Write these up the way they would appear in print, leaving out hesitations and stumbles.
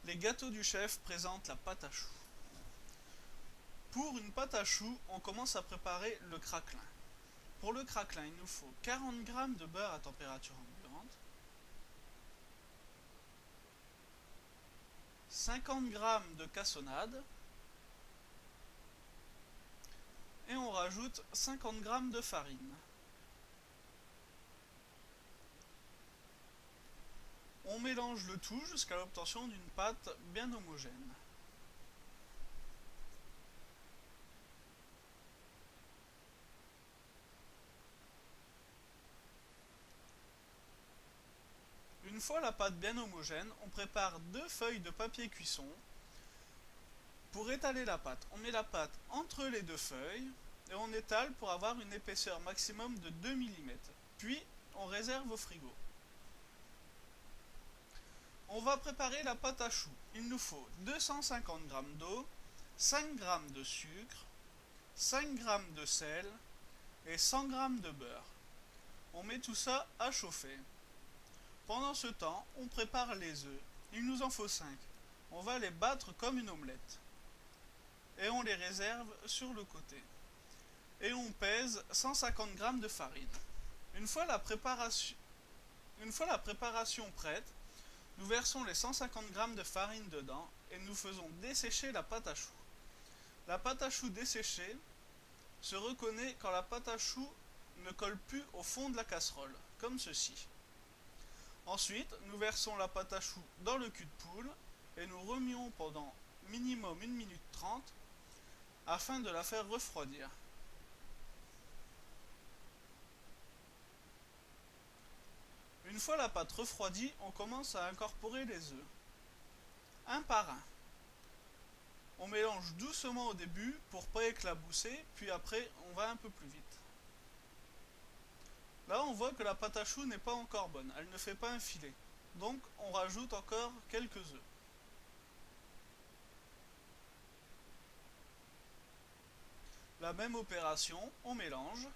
Les gâteaux du chef présentent la pâte à choux. Pour une pâte à choux, on commence à préparer le craquelin. Pour le craquelin, il nous faut 40 g de beurre à température ambiante, 50 g de cassonade et on rajoute 50 g de farine. On mélange le tout jusqu'à l'obtention d'une pâte bien homogène. Une fois la pâte bien homogène, on prépare 2 feuilles de papier cuisson. Pour étaler la pâte, on met la pâte entre les 2 feuilles et on étale pour avoir une épaisseur maximum de 2 mm. Puis, on réserve au frigo. On va préparer la pâte à choux. Il nous faut 250 g d'eau, 5 g de sucre, 5 g de sel et 100 g de beurre. On met tout ça à chauffer. Pendant ce temps, on prépare les œufs. Il nous en faut 5. On va les battre comme une omelette. Et on les réserve sur le côté. Et on pèse 150 g de farine. Une fois la préparation prête, nous versons les 150 g de farine dedans et nous faisons dessécher la pâte à choux. La pâte à choux desséchée se reconnaît quand la pâte à choux ne colle plus au fond de la casserole, comme ceci. Ensuite, nous versons la pâte à choux dans le cul de poule et nous remuons pendant minimum 1 minute 30 afin de la faire refroidir. Une fois la pâte refroidie, on commence à incorporer les œufs, un par un. On mélange doucement au début pour pas éclabousser, puis après on va un peu plus vite. Là on voit que la pâte à choux n'est pas encore bonne, elle ne fait pas un filet. Donc on rajoute encore quelques œufs. La même opération, on mélange.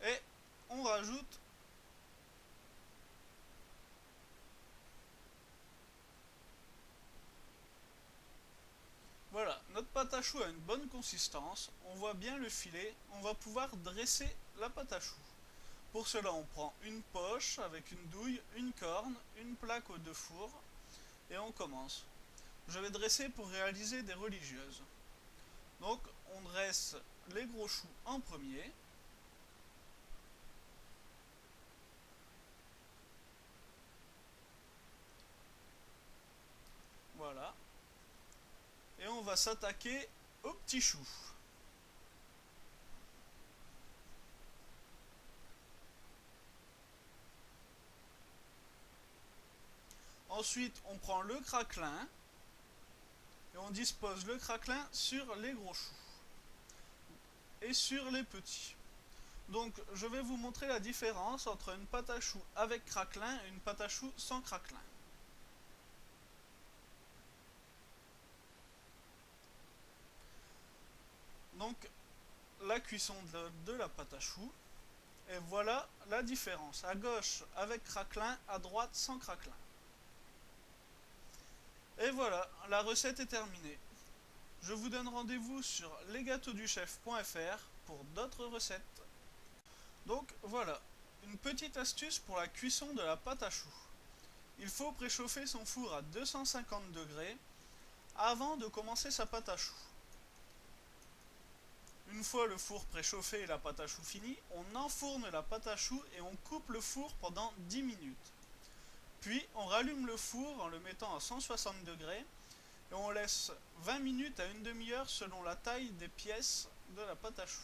Et on rajoute voilà, notre pâte à choux a une bonne consistance, on voit bien le filet, on va pouvoir dresser la pâte à choux. Pour cela, on prend une poche avec une douille, une corne, une plaque aux 2 fours et on commence. Je vais dresser pour réaliser des religieuses. Donc, on dresse les gros choux en premier. Voilà. Et on va s'attaquer aux petits choux. Ensuite, on prend le craquelin et on dispose le craquelin sur les gros choux et sur les petits. Donc, je vais vous montrer la différence entre une pâte à choux avec craquelin et une pâte à choux sans craquelin. Donc, la cuisson de la pâte à choux. Et voilà la différence. À gauche avec craquelin, à droite sans craquelin. Et voilà, la recette est terminée. Je vous donne rendez-vous sur lesgâteauduchef.fr pour d'autres recettes. Donc voilà, une petite astuce pour la cuisson de la pâte à choux. Il faut préchauffer son four à 250 degrés avant de commencer sa pâte à choux. Une fois le four préchauffé et la pâte à choux finie, on enfourne la pâte à choux et on coupe le four pendant 10 minutes. Puis on rallume le four en le mettant à 160 degrés et on laisse 20 minutes à une demi-heure selon la taille des pièces de la pâte à choux.